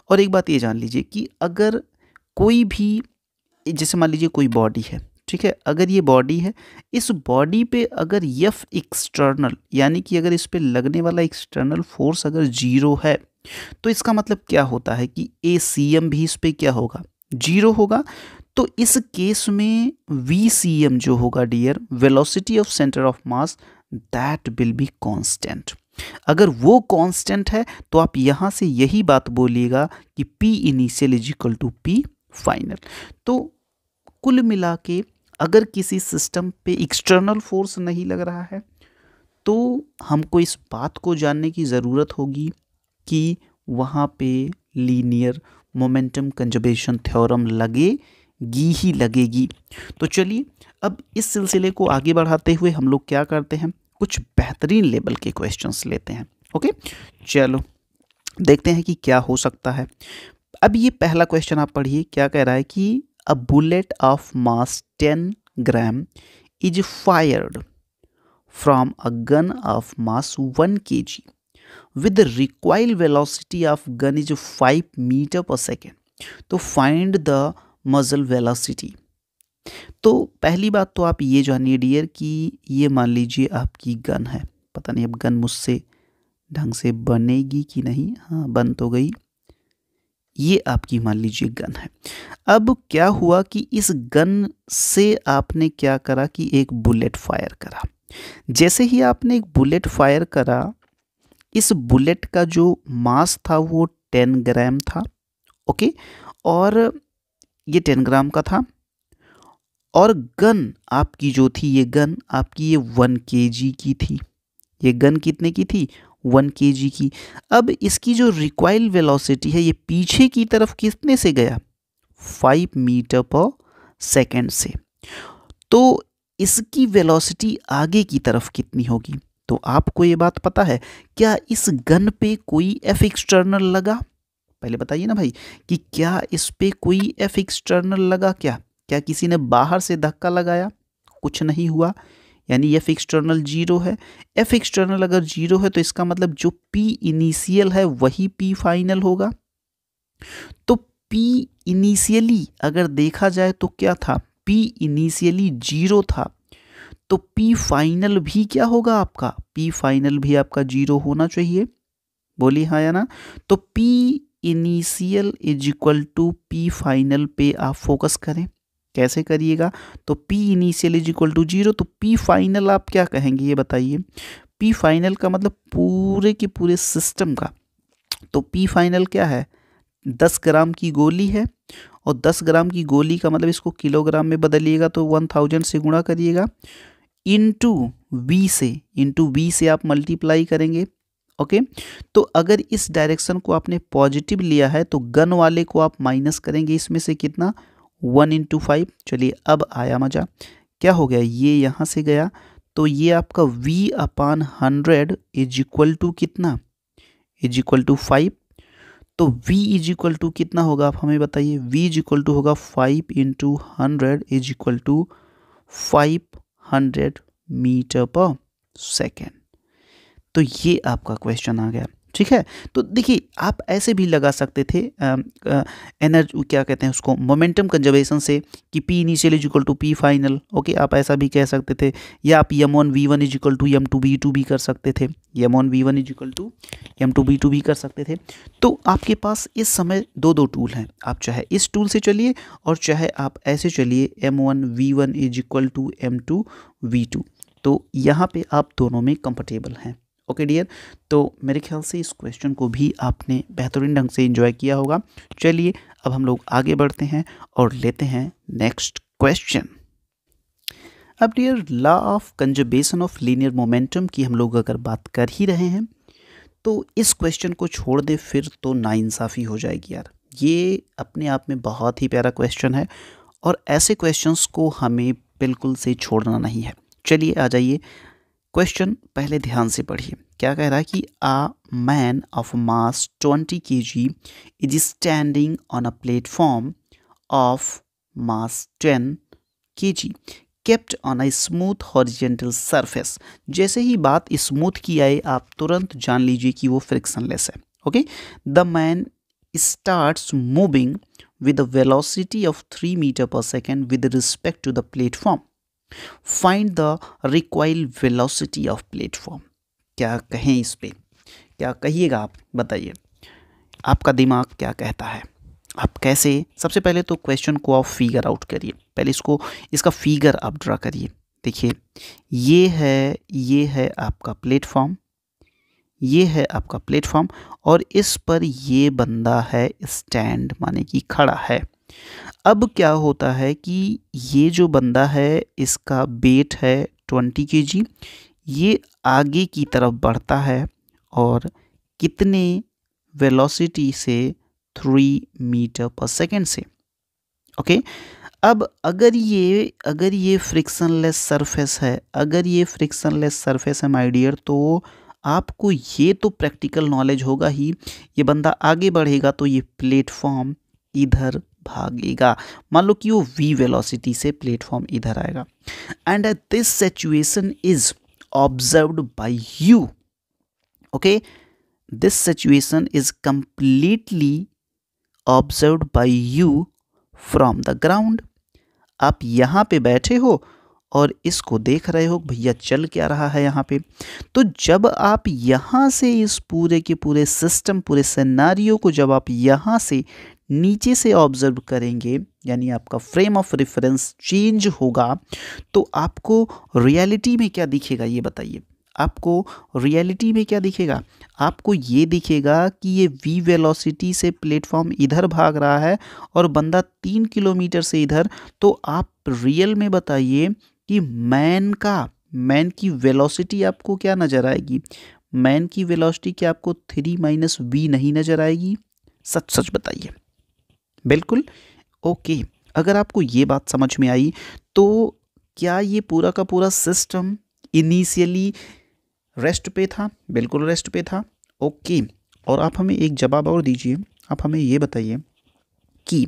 और एक बात ये जान लीजिए कि अगर कोई भी, जैसे मान लीजिए कोई बॉडी है, ठीक है, अगर ये बॉडी है, इस बॉडी पे अगर एफ एक्सटर्नल यानी कि अगर इस पे लगने वाला एक्सटर्नल फोर्स अगर 0 है तो इसका मतलब क्या होता है कि ए सी एम भी इस पे क्या होगा, 0 होगा। तो इस केस में वी सी एम जो होगा dear, velocity of centre of mass, that will be constant. अगर वो कांस्टेंट है तो आप यहाँ से यही बात बोलिएगा कि P initial is equal to P final. तो कुल मिला के अगर किसी सिस्टम पे एक्सटर्नल फोर्स नहीं लग रहा है तो हमको इस बात को जानने की ज़रूरत होगी कि वहाँ पे लीनियर मोमेंटम कंजर्वेशन थ्योरम लगेगी। तो चलिए अब इस सिलसिले को आगे बढ़ाते हुए हम लोग क्या करते हैं, कुछ बेहतरीन लेवल के क्वेश्चंस लेते हैं। ओके, चलो देखते हैं कि क्या हो सकता है। अब ये पहला क्वेश्चन आप पढ़िए, क्या कह रहा है कि a bullet of mass 10 gram is fired from a gun of mass 1 kg with the recoil velocity of gun is 5 meter per second, तो find the muzzle velocity। तो पहली बात तो आप ये जानिए डियर कि ये मान लीजिए आपकी गन है, पता नहीं अब गन मुझसे ढंग से बनेगी कि नहीं, हाँ बन तो गई, ये आपकी मान लीजिए गन है। अब क्या हुआ कि इस गन से आपने क्या करा कि एक बुलेट फायर करा। जैसे ही आपने एक बुलेट फायर करा, इस बुलेट का जो मास था वो 10 ग्राम था। ओके, और ये 10 ग्राम का था, और गन आपकी जो थी, ये गन आपकी ये 1 kg की थी। ये गन कितने की थी, 1 kg की। अब इसकी जो रिकॉइल वेलोसिटी है ये पीछे की तरफ कितने से गया, 5 मीटर पर सेकेंड से। तो इसकी वेलोसिटी आगे की तरफ कितनी होगी, तो आपको ये बात पता है क्या इस गन पे कोई एफ एक्सटर्नल लगा, पहले बताइए ना भाई कि क्या इस पे कोई एफ एक्सटर्नल लगा, क्या किसी ने बाहर से धक्का लगाया, कुछ नहीं हुआ, यानी एफ एक्सटर्नल 0 है। एफ एक्सटर्नल अगर 0 है तो इसका मतलब जो पी इनिशियल है वही पी फाइनल होगा। तो पी इनिशियली अगर देखा जाए तो क्या था, पी इनिशियली 0 था, तो पी फाइनल भी क्या होगा आपका, पी फाइनल भी आपका 0 होना चाहिए, बोलिए हाँ या ना। तो P initial is equal to P final पे आप फोकस करें, कैसे करिएगा, तो P initial is equal to 0, तो P फाइनल आप क्या कहेंगे ये बताइए। P फाइनल का मतलब पूरे के पूरे सिस्टम का, तो P फाइनल क्या है, 10 ग्राम की गोली है, और 10 ग्राम की गोली का मतलब इसको किलोग्राम में बदलिएगा तो 1000 से गुणा करिएगा, इंटू V से आप मल्टीप्लाई करेंगे। ओके, तो अगर इस डायरेक्शन को आपने पॉजिटिव लिया है तो गन वाले को आप माइनस करेंगे, इसमें से कितना, 1 × 5। चलिए अब आया मज़ा, क्या हो गया, ये यहाँ से गया, तो ये आपका V/100 इज इक्वल टू कितना, इज इक्वल टू 5। तो V इज इक्वल टू कितना होगा, आप हमें बताइए। V इज इक्वल टू होगा 5 × 100 इज इक्वल टू 500 मीटर पर सेकेंड। तो ये आपका क्वेश्चन आ गया, ठीक है। तो देखिए आप ऐसे भी लगा सकते थे एनर्जी, क्या कहते हैं उसको, मोमेंटम कंजर्वेशन से कि P initial is equal to P final. Okay, आप ऐसा भी कह सकते थे, या आप M1 V1 is equal to M2 V2 भी कर सकते थे, M1 V1 is equal to M2 V2 भी कर सकते थे। तो आपके पास इस समय दो टूल हैं, आप चाहे इस टूल से चलिए और चाहे आप ऐसे चलिए M1 V1 is equal to M2 V2। तो यहाँ पे आप दोनों में कंफर्टेबल हैं। ओके डियर, तो मेरे ख्याल से इस क्वेश्चन को भी आपने बेहतरीन ढंग से एंजॉय किया होगा। चलिए अब हम लोग आगे बढ़ते हैं और लेते हैं नेक्स्ट क्वेश्चन। अब dear law of conservation of linear momentum की हम लोग अगर बात कर ही रहे हैं तो इस क्वेश्चन को छोड़ दे फिर तो नाइंसाफ़ी हो जाएगी यार। ये अपने आप में बहुत ही प्यारा क्वेश्चन है और ऐसे क्वेश्चंस को हमें बिल्कुल से छोड़ना नहीं है। चलिए आ जाइए, क्वेश्चन पहले ध्यान से पढ़िए। क्या कह रहा है कि आ man of mass 20 kg is standing on a platform of mass 10 kg kept on a smooth horizontal surface. जैसे ही बात स्मूथ की आए आप तुरंत जान लीजिए कि वो फ्रिक्शनलेस है। Okay, the man starts moving with a velocity of 3 meter per second with respect to the platform. Find the recoil velocity of platform. क्या कहें इस पे, क्या कहिएगा आप बताइए, आपका दिमाग क्या कहता है, आप कैसे। सबसे पहले तो क्वेश्चन को आप फिगर आउट करिए, पहले इसका फिगर आप ड्रा करिए। देखिए ये है आपका प्लेटफॉर्म, ये है आपका प्लेटफॉर्म और इस पर ये बंदा है स्टैंड माने कि खड़ा है। अब क्या होता है कि ये जो बंदा है इसका वेट है 20 kg, ये आगे की तरफ बढ़ता है और कितने वेलोसिटी से 3 मीटर पर सेकेंड से। ओके, अब अगर ये फ्रिक्शनलेस सरफेस है, अगर ये फ्रिक्शनलेस सरफेस है माय डियर, तो आपको ये तो प्रैक्टिकल नॉलेज होगा ही, ये बंदा आगे बढ़ेगा तो ये प्लेटफॉर्म इधर भागेगा। मान लो कि वो v वेलोसिटी से प्लेटफॉर्म इधर आएगा and this situation is observed bye you. Okay, this situation is completely observed bye you from the ground. आप यहाँ पे बैठे हो और इसको देख रहे हो भैया चल क्या रहा है यहाँ पे। तो जब आप यहाँ से इस पूरे के पूरे सिस्टम, पूरे सिनेरियो को जब आप यहाँ से नीचे से ऑब्जर्व करेंगे, यानी आपका फ्रेम ऑफ रेफरेंस चेंज होगा, तो आपको रियलिटी में क्या दिखेगा ये बताइए। आपको रियलिटी में क्या दिखेगा? आपको ये दिखेगा कि ये v वेलोसिटी से प्लेटफॉर्म इधर भाग रहा है और बंदा 3 किलोमीटर से इधर। तो आप रियल में बताइए कि मैन की वेलोसिटी आपको क्या नज़र आएगी? मैन की वेलोसिटी क्या आपको 3 - v नहीं नज़र आएगी? सच सच बताइए। बिल्कुल ओके। अगर आपको ये बात समझ में आई तो क्या ये पूरा का पूरा सिस्टम इनिशियली रेस्ट पे था? बिल्कुल रेस्ट पे था। ओके, और आप हमें एक जवाब और दीजिए, आप हमें ये बताइए कि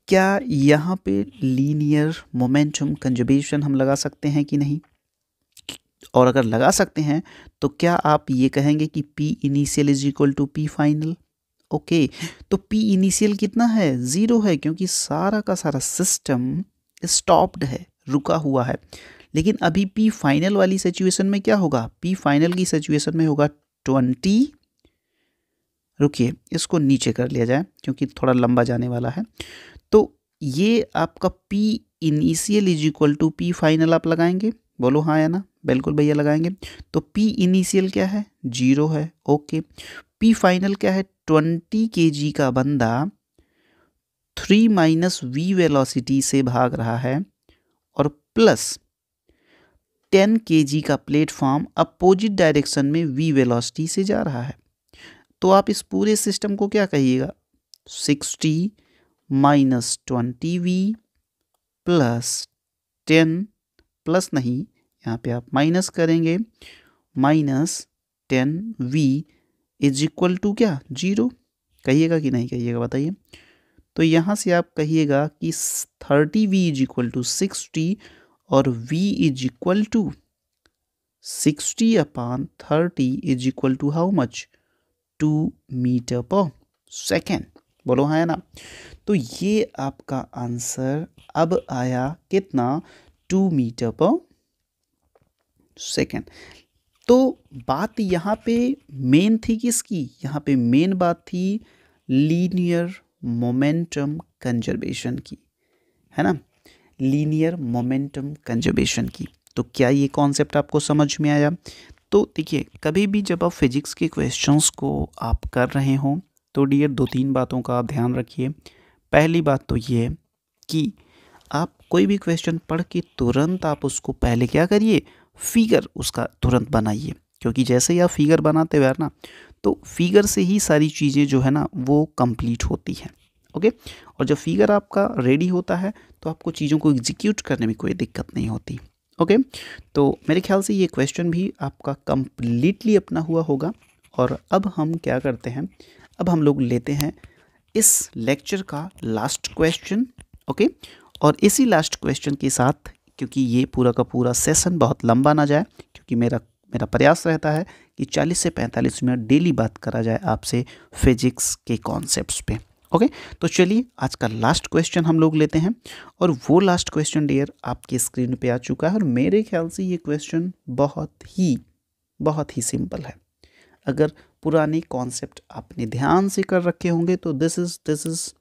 क्या यहाँ पे लीनियर मोमेंटम कंजर्वेशन हम लगा सकते हैं कि नहीं? और अगर लगा सकते हैं तो क्या आप ये कहेंगे कि P initial is equal to P final? Okay, तो P इनिशियल कितना है? 0 है, क्योंकि सारा का सारा सिस्टम स्टॉप्ड है, रुका हुआ है। लेकिन अभी P फाइनल वाली सिचुएशन में क्या होगा? P फाइनल की सिचुएशन में होगा 20। रुकिए, इसको नीचे कर लिया जाए क्योंकि थोड़ा लंबा जाने वाला है। तो ये आपका P initial is equal to P final आप लगाएंगे? बोलो हाँ या ना? बिल्कुल भैया लगाएंगे। तो P इनिशियल क्या है? 0 है। ओके, P फाइनल क्या है? 20 kg का बंदा 3 - v वेलोसिटी से भाग रहा है और प्लस 10 kg का प्लेटफॉर्म अपोजिट डायरेक्शन में v वेलोसिटी से जा रहा है। तो आप इस पूरे सिस्टम को क्या कहिएगा? 60 - 20v प्लस 10 प्लस नहीं, यहाँ पे आप माइनस करेंगे, -10v इज इक्वल टू क्या? 0। कहिएगा कि नहीं कहिएगा बताइए। तो यहाँ से आप कहिएगा कि 30v इज इक्वल टू 60 और v is equal to 60/30 is equal to how much? 2 metre पर सेकेंड। बोलो हाँ या ना? तो ये आपका आंसर अब आया कितना? 2 मीटर पर सेकेंड। तो बात यहाँ पे मेन थी किसकी? यहाँ पे मेन बात थी लीनियर मोमेंटम कंजर्वेशन की, है ना? लीनियर मोमेंटम कंजर्वेशन की। तो क्या ये कॉन्सेप्ट आपको समझ में आया? तो देखिए, कभी भी जब आप फिजिक्स के क्वेश्चंस को आप कर रहे हों तो डियर 2-3 बातों का आप ध्यान रखिए। पहली बात तो ये कि आप कोई भी क्वेश्चन पढ़ के तुरंत आप उसको पहले क्या करिए, फिगर उसका तुरंत बनाइए, क्योंकि जैसे ही आप फिगर बनाते हो यार ना, तो फिगर से ही सारी चीज़ें जो है ना वो कंप्लीट होती हैं। ओके, और जब फिगर आपका रेडी होता है तो आपको चीज़ों को एग्जीक्यूट करने में कोई दिक्कत नहीं होती। ओके, तो मेरे ख्याल से ये क्वेश्चन भी आपका कंप्लीटली अपना हुआ होगा। और अब हम क्या करते हैं, अब हम लोग लेते हैं इस लेक्चर का लास्ट क्वेश्चन। ओके, और इसी लास्ट क्वेश्चन के साथ, क्योंकि ये पूरा का पूरा सेशन बहुत लंबा ना जाए, क्योंकि मेरा प्रयास रहता है कि 40 से 45 मिनट डेली बात करा जाए आपसे फिजिक्स के कॉन्सेप्ट्स पे। ओके, तो चलिए आज का लास्ट क्वेश्चन हम लोग लेते हैं। और वो लास्ट क्वेश्चन डियर आपकी स्क्रीन पे आ चुका है, और मेरे ख्याल से ये क्वेश्चन बहुत ही सिंपल है। अगर पुराने कॉन्सेप्ट आपने ध्यान से कर रखे होंगे तो this is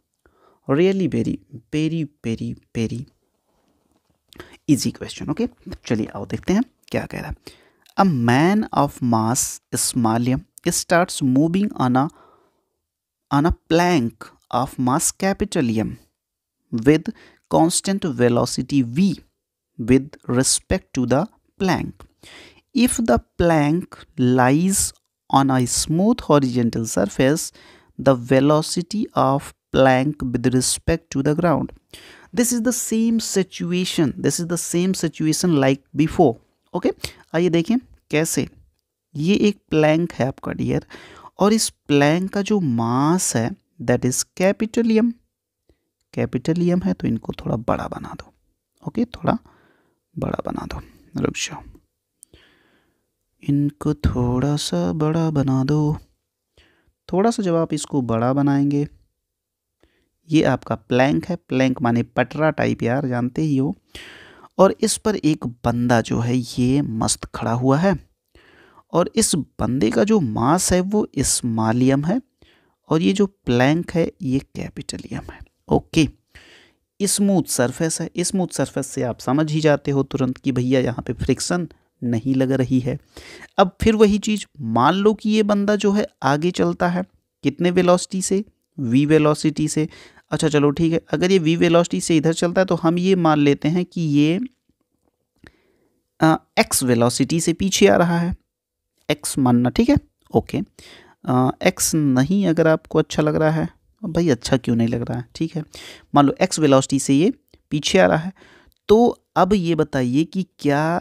really very very very very easy question. Okay, चलिए आओ देखते हैं क्या कह रहा है। A man of mass small m starts moving on a plank of mass capital M with constant velocity v with respect to the plank. If the plank lies on a smooth horizontal surface, the velocity of plank with respect to the ground. This is the same situation. This is the same situation like before. Okay, आइए देखें कैसे। ये एक Planck है आपका dear, और इस Planck का जो मास है that is capital M. Capital M है तो इनको थोड़ा बड़ा बना दो। ओके, थोड़ा बड़ा बना दो, रुक जाओ, इनको थोड़ा सा बड़ा बना दो। थोड़ा सा जब आप इसको बड़ा बनाएंगे, ये आपका प्लैंक है। प्लैंक माने पटरा टाइप, यार जानते ही हो। और इस पर एक बंदा जो है ये मस्त खड़ा हुआ है, और इस बंदे का जो मास है वो स्मॉलियम है, और ये जो प्लैंक है ये कैपिटलियम है। ओके, स्मूथ सरफेस है। स्मूथ सरफेस से आप समझ ही जाते हो तुरंत कि भैया यहाँ पे फ्रिक्शन नहीं लग रही है। अब फिर वही चीज़, मान लो कि ये बंदा जो है आगे चलता है कितने वेलोसिटी से, v वेलोसिटी से। अच्छा चलो ठीक है, अगर ये v वेलोसिटी से इधर चलता है तो हम ये मान लेते हैं कि ये x वेलोसिटी से पीछे आ रहा है। x मानना ठीक है। ओके, x नहीं अगर आपको अच्छा लग रहा है, भाई अच्छा क्यों नहीं लग रहा है, ठीक है, मान लो x वेलोसिटी से ये पीछे आ रहा है। तो अब ये बताइए कि क्या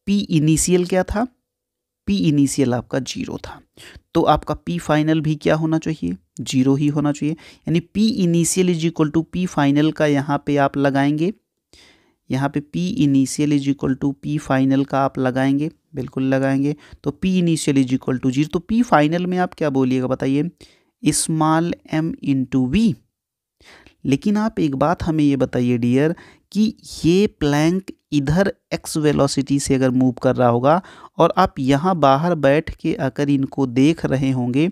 p इनिशियल क्या था, p इनिशियल आपका 0 था, तो आपका p फाइनल भी क्या होना चाहिए, 0 ही होना चाहिए। यानी p initial is equal to p final का यहाँ पे आप लगाएंगे, यहाँ पे p initial is equal to p final का आप लगाएंगे, बिल्कुल लगाएंगे। तो p initial is equal to 0, तो p फाइनल में आप क्या बोलिएगा बताइए, स्मॉल m इंटू वी। लेकिन आप एक बात हमें ये बताइए डियर कि ये प्लैंक इधर x वेलोसिटी से अगर मूव कर रहा होगा और आप यहाँ बाहर बैठ के अगर इनको देख रहे होंगे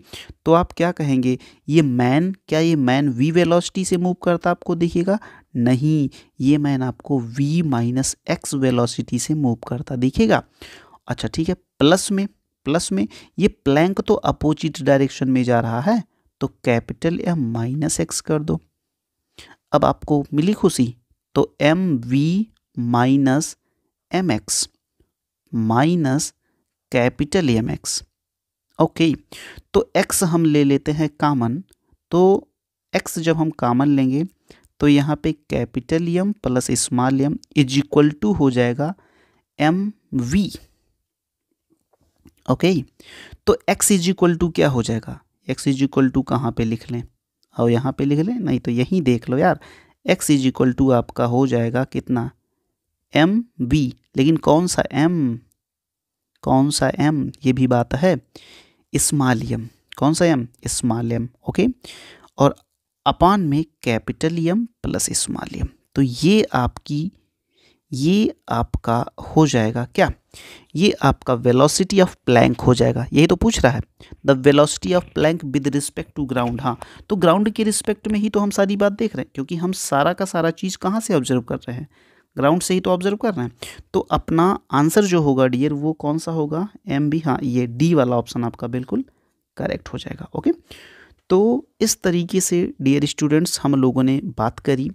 तो आप क्या कहेंगे, ये मैन, क्या ये मैन v वेलोसिटी से मूव करता आपको दिखेगा? नहीं, ये मैन आपको v माइनस एक्स वेलोसिटी से मूव करता दिखेगा। अच्छा ठीक है, प्लस में ये प्लैंक तो अपोजिट डायरेक्शन में जा रहा है, तो कैपिटल M माइनस एक्स कर दो। अब आपको मिली खुशी, तो M V minus M X minus capital M X. Okay, तो x हम ले लेते हैं कामन, तो x जब हम कामन लेंगे तो यहाँ पे capital M plus small M is equal to हो जाएगा एम वी। ओके, तो x इज इक्वल टू क्या हो जाएगा, x इज इक्वल टू कहाँ पे लिख लें, और यहाँ पे लिख लें, नहीं तो यहीं देख लो यार, x इज इक्वल टू आपका हो जाएगा कितना, एम वी। लेकिन कौन सा m, ये भी बात है, स्मॉल एम, कौन सा m, स्मॉल एम। ओके, और अपान में capital M plus small M. तो ये आपका हो जाएगा क्या, ये आपका वेलोसिटी ऑफ प्लैंक हो जाएगा। यही तो पूछ रहा है, the velocity of plank with respect to ground. हाँ, तो ग्राउंड के रिस्पेक्ट में ही तो हम सारी बात देख रहे हैं, क्योंकि हम सारा का सारा चीज़ कहाँ से ऑब्जर्व कर रहे हैं, ग्राउंड से ही तो ऑब्जर्व कर रहे हैं। तो अपना आंसर जो होगा डियर वो कौन सा होगा, एम बी। हाँ, ये डी वाला ऑप्शन आपका बिल्कुल करेक्ट हो जाएगा। ओके, तो इस तरीके से डियर स्टूडेंट्स हम लोगों ने बात करी।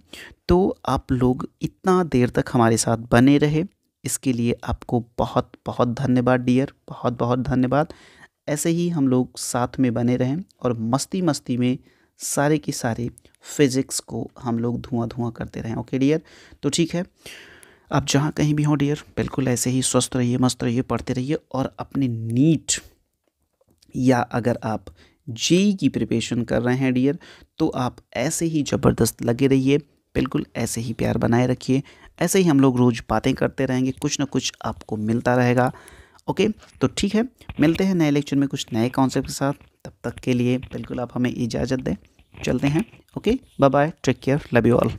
तो आप लोग इतना देर तक हमारे साथ बने रहे, इसके लिए आपको बहुत बहुत धन्यवाद डियर, बहुत बहुत धन्यवाद। ऐसे ही हम लोग साथ में बने रहें और मस्ती मस्ती में सारे के सारे फिज़िक्स को हम लोग धुआं धुआं करते रहें। ओके डियर, तो ठीक है, आप जहाँ कहीं भी हो डियर, बिल्कुल ऐसे ही स्वस्थ रहिए, मस्त रहिए, पढ़ते रहिए और अपने नीट या अगर आप जेई की प्रिपरेशन कर रहे हैं डियर, तो आप ऐसे ही ज़बरदस्त लगे रहिए, बिल्कुल ऐसे ही प्यार बनाए रखिए। ऐसे ही हम लोग रोज़ बातें करते रहेंगे, कुछ ना कुछ आपको मिलता रहेगा। ओके, तो ठीक है, मिलते हैं नए लेक्चर में कुछ नए कॉन्सेप्ट के साथ। तब तक के लिए बिल्कुल आप हमें इजाज़त दें, चलते हैं। Okay, bye bye, take care, love you all.